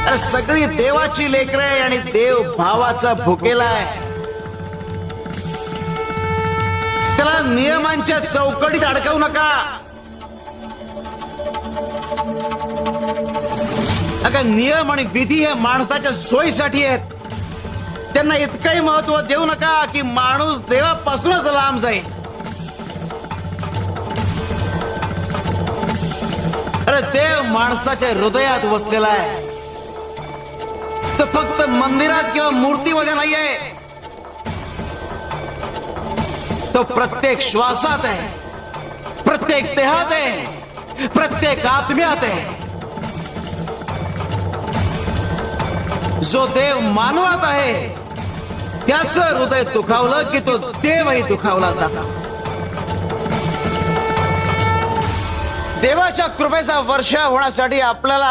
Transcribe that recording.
अरे सगळी देवाची लेकरं आहे आणि देव भावाचा भुकेला आहे. त्याला नियमांच्या चौकटीत अडकवू नका. अगं नियम आणि विधी हे माणसाच्या सोयीसाठी आहेत. त्यांना इतकंही महत्व देऊ नका की माणूस देवापासूनच लांब जाईल. अरे देव माणसाच्या हृदयात वसलेला आहे. तो फक्त मंदिरात किंवा मूर्तीमध्ये नाहीये. तो प्रत्येक श्वासात आहे, प्रत्येक देहात आहे, प्रत्येक आत्म्यात आहे. जो देव मानवात आहे त्याचं हृदय दुखावलं की तो देवही दुखावला जातो. देवाच्या कृपेचा वर्षाव होण्यासाठी आपल्याला